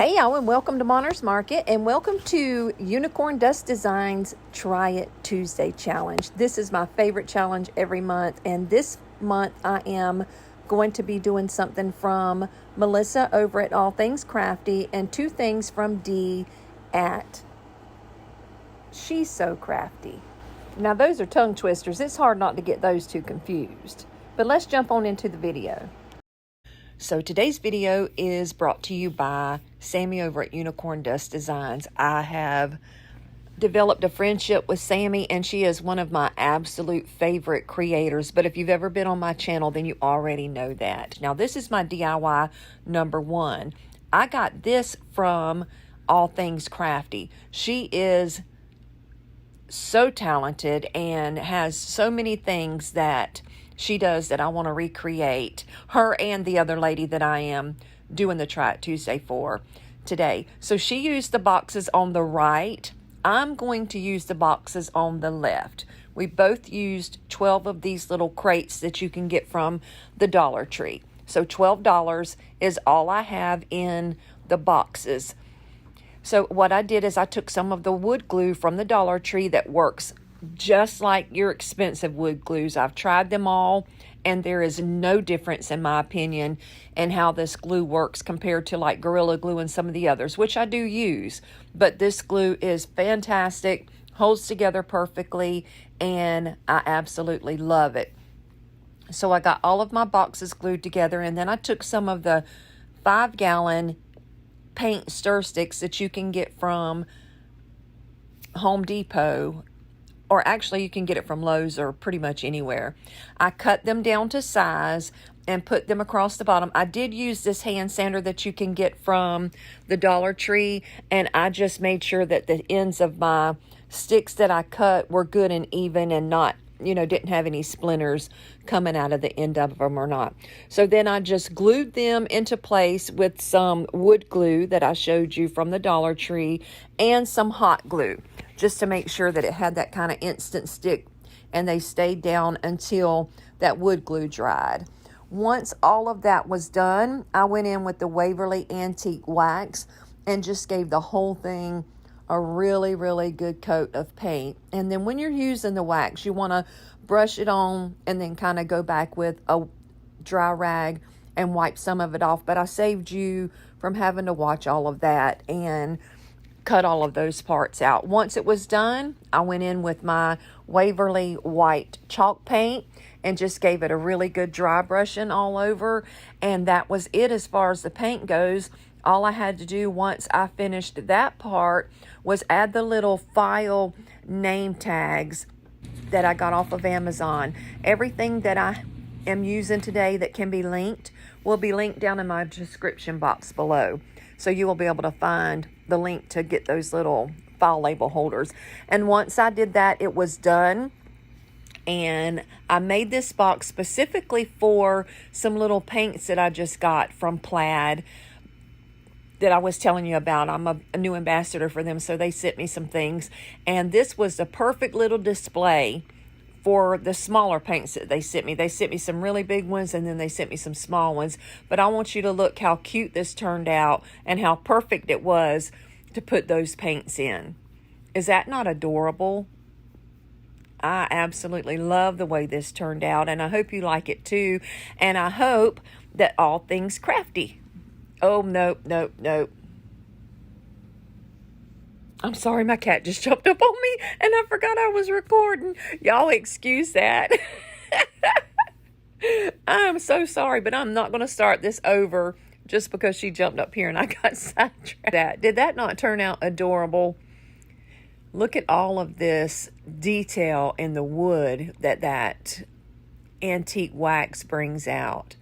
Hey y'all, and welcome to Monner's Market, and welcome to Unicorn Dust Designs Try It Tuesday Challenge. This is my favorite challenge every month, and this month I am going to be doing something from Melissa over at All Things Crafty and two things from Dee at So CrafDee. Now those are tongue twisters. It's hard not to get those two confused. But let's jump on into the video. So today's video is brought to you by Sammie over at Unicorn Dust Designs. I have developed a friendship with Sammie, and she is one of my absolute favorite creators. But if you've ever been on my channel, then you already know that. Now, this is my DIY number one. I got this from All Things Crafty. She is so talented and has so many things that she does that I want to recreate. Her and the other lady that I am doing the Try It Tuesday for today. So she used the boxes on the right. I'm going to use the boxes on the left. We both used 12 of these little crates that you can get from the Dollar Tree. So $12 is all I have in the boxes. So what I did is I took some of the wood glue from the Dollar Tree that works just like your expensive wood glues. I've tried them all, and there is no difference, in my opinion, in how this glue works compared to like Gorilla Glue and some of the others, which I do use. But this glue is fantastic, holds together perfectly, and I absolutely love it. So I got all of my boxes glued together, and then I took some of the 5-gallon paint stir sticks that you can get from Home Depot, or actually you can get it from Lowe's or pretty much anywhere. I cut them down to size and put them across the bottom. I did use this hand sander that you can get from the Dollar Tree, and I just made sure that the ends of my sticks that I cut were good and even and not, didn't have any splinters coming out of the end of them or not. So then I just glued them into place with some wood glue that I showed you from the Dollar Tree and some hot glue, just to make sure that it had that kind of instant stick, and they stayed down until that wood glue dried. Once all of that was done, I went in with the Waverly Antique Wax and just gave the whole thing a really, really good coat of paint. And then when you're using the wax, you want to brush it on and then kind of go back with a dry rag and wipe some of it off. But I saved you from having to watch all of that and cut all of those parts out. Once it was done, I went in with my Waverly white chalk paint and just gave it a really good dry brushing all over. And that was it as far as the paint goes. All I had to do once I finished that part was add the little file name tags that I got off of Amazon. Everything that I am using today that can be linked will be linked down in my description box below. So you will be able to find the link to get those little file label holders. And once I did that, it was done. And I made this box specifically for some little paints that I just got from Plaid that I was telling you about. I'm a new ambassador for them, so they sent me some things. And this was the perfect little display for the smaller paints that they sent me. They sent me some really big ones, and then they sent me some small ones. But I want you to look how cute this turned out and how perfect it was to put those paints in. Is that not adorable? I absolutely love the way this turned out, and I hope you like it too. And I hope that All Things Crafty. Oh, nope. I'm sorry, my cat just jumped up on me and I forgot I was recording. Y'all excuse that. I'm so sorry, but I'm not going to start this over just because she jumped up here and I got sidetracked. Did that not turn out adorable? Look at all of this detail in the wood that antique wax brings out.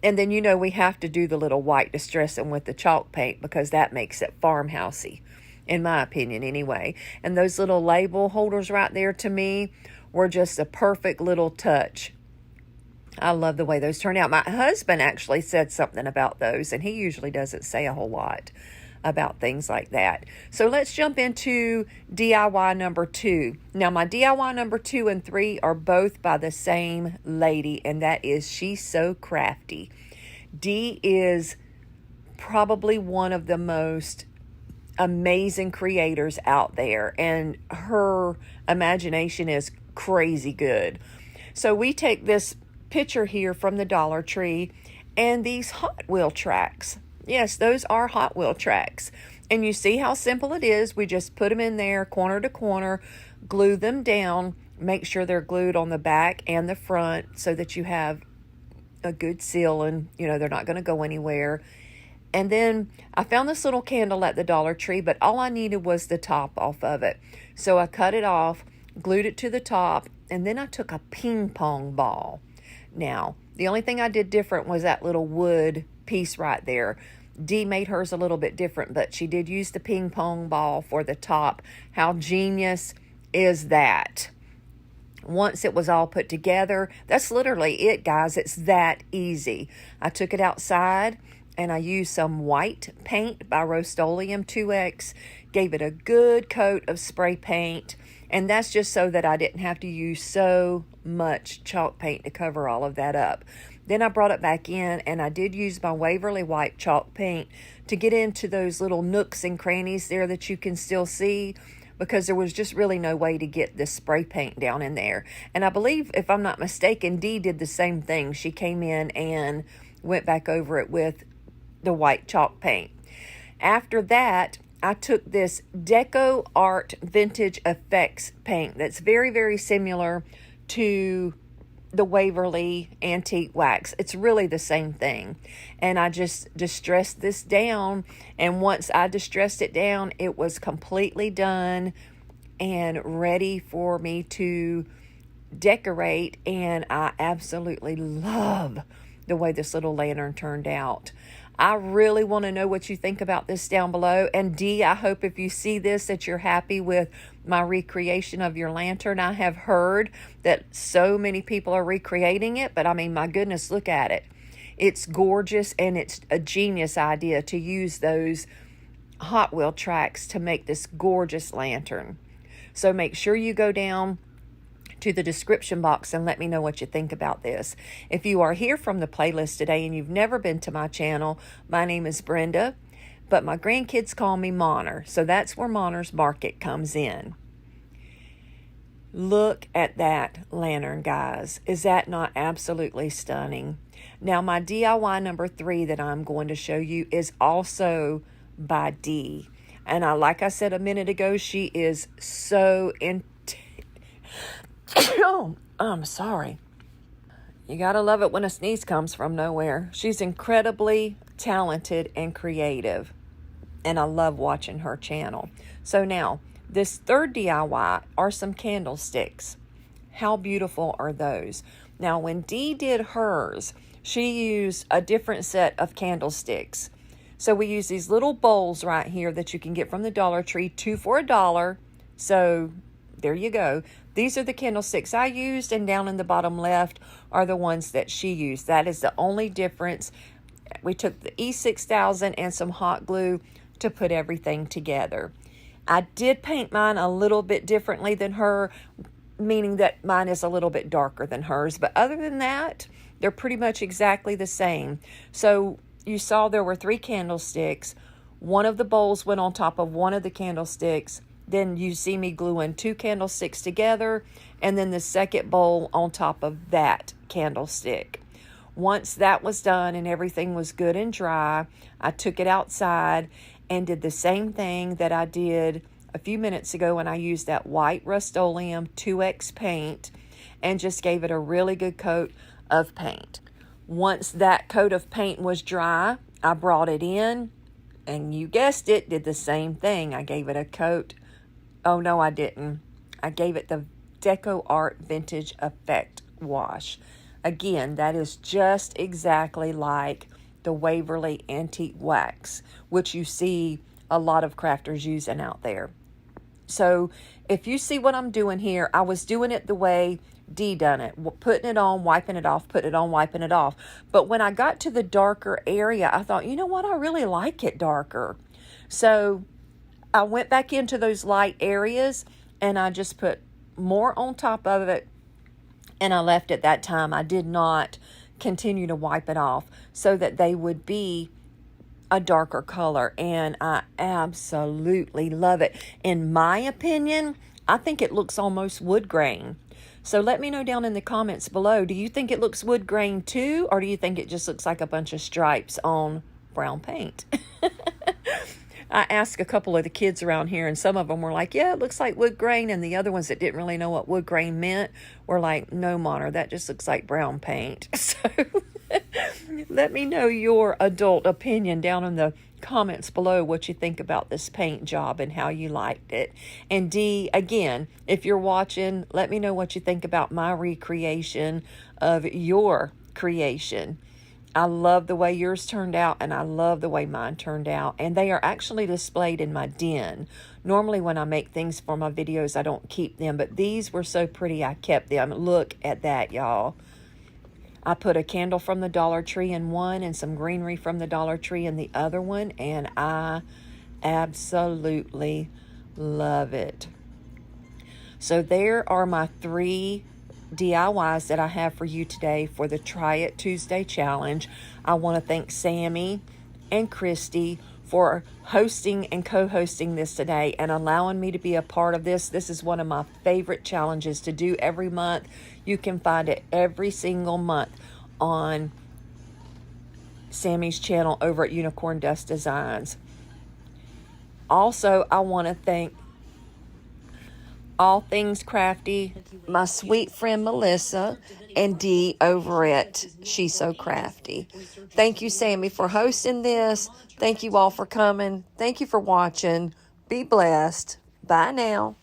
And then, we have to do the little white distressing with the chalk paint because that makes it farmhousey, in my opinion anyway. And those little label holders right there, to me, were just a perfect little touch. I love the way those turn out. My husband actually said something about those, and he usually doesn't say a whole lot about things like that. So let's jump into DIY number 2. Now, my DIY number 2 and 3 are both by the same lady, and that is So CrafDee. Dee is probably one of the most amazing creators out there, and her imagination is crazy good. So we take this picture here from the Dollar Tree and these Hot Wheel tracks. Yes, those are Hot Wheel tracks. And you see how simple it is. We just put them in there corner to corner, glue them down, make sure they're glued on the back and the front so that you have a good seal and, you know, they're not going to go anywhere. And then I found this little candle at the Dollar Tree, but all I needed was the top off of it. So I cut it off, glued it to the top, and then I took a ping pong ball. Now, the only thing I did different was that little wood piece right there. Dee made hers a little bit different, but she did use the ping pong ball for the top. How genius is that? Once it was all put together, that's literally it, guys. It's that easy. I took it outside and I used some white paint by Rustoleum 2X, gave it a good coat of spray paint, and that's just so that I didn't have to use so much chalk paint to cover all of that up. Then I brought it back in, and I did use my Waverly white chalk paint to get into those little nooks and crannies there that you can still see, because there was just really no way to get this spray paint down in there. And I believe, if I'm not mistaken, Dee did the same thing. She came in and went back over it with the white chalk paint. After that, I took this DecoArt Vintage Effects paint that's very, very similar to the Waverly Antique Wax. It's really the same thing. And I just distressed this down, and once I distressed it down, it was completely done and ready for me to decorate. And I absolutely love the way this little lantern turned out. I really want to know what you think about this down below. And Dee, I hope if you see this that you're happy with my recreation of your lantern. I have heard that so many people are recreating it, but I mean, my goodness, look at it. It's gorgeous, and it's a genius idea to use those Hot Wheel tracks to make this gorgeous lantern. So make sure you go down to the description box and let me know what you think about this. If you are here from the playlist today and you've never been to my channel, my name is Brenda, but my grandkids call me Monner, so that's where Monner's Market comes in. Look at that lantern, guys. Is that not absolutely stunning? Now, my DIY number 3 that I'm going to show you is also by Dee. And like I said a minute ago, she is so oh, I'm sorry. You gotta love it when a sneeze comes from nowhere. She's incredibly talented and creative, and I love watching her channel. So now, this third DIY are some candlesticks. How beautiful are those? Now, when Dee did hers, she used a different set of candlesticks. So we use these little bowls right here that you can get from the Dollar Tree, 2 for $1. So there you go. These are the candlesticks I used, and down in the bottom left are the ones that she used. That is the only difference. We took the E6000 and some hot glue to put everything together. I did paint mine a little bit differently than her, meaning that mine is a little bit darker than hers. But other than that, they're pretty much exactly the same. So you saw there were 3 candlesticks. One of the bowls went on top of one of the candlesticks. Then you see me gluing 2 candlesticks together, and then the second bowl on top of that candlestick. Once that was done and everything was good and dry, I took it outside and did the same thing that I did a few minutes ago when I used that white Rustoleum 2X paint and just gave it a really good coat of paint. Once that coat of paint was dry, I brought it in, and you guessed it, did the same thing. I gave it a coat. Oh, no, I didn't. I gave it the DecoArt Vintage Effect Wash. Again, that is just exactly like the Waverly Antique Wax, which you see a lot of crafters using out there. So if you see what I'm doing here, I was doing it the way Dee done it, putting it on, wiping it off, putting it on, wiping it off. But when I got to the darker area, I thought, you know what, I really like it darker. So I went back into those light areas and I just put more on top of it, and I left it that time. I did not continue to wipe it off so that they would be a darker color, and I absolutely love it. In my opinion, I think it looks almost wood grain. So let me know down in the comments below, do you think it looks wood grain too, or do you think it just looks like a bunch of stripes on brown paint? I asked a couple of the kids around here, and some of them were like, yeah, it looks like wood grain, and the other ones that didn't really know what wood grain meant were like, no, Monner, that just looks like brown paint. So let me know your adult opinion down in the comments below, what you think about this paint job and how you liked it. And Dee, again, if you're watching, let me know what you think about my recreation of your creation. I love the way yours turned out, and I love the way mine turned out. And they are actually displayed in my den. Normally when I make things for my videos, I don't keep them, but these were so pretty I kept them. Look at that, y'all. I put a candle from the Dollar Tree in one and some greenery from the Dollar Tree in the other one, and I absolutely love it. So there are my 3 DIYs that I have for you today for the Try It Tuesday challenge. I want to thank Sammie and Christy for hosting and co-hosting this today and allowing me to be a part of this. This is one of my favorite challenges to do every month. You can find it every single month on Sammie's channel over at Unicorn Dust Designs. Also, I want to thank All Things Crafty, my sweet friend Melissa, and Dee over at So CrafDee. Thank you, Sammie, for hosting this. Thank you all for coming. Thank you for watching. Be blessed. Bye now.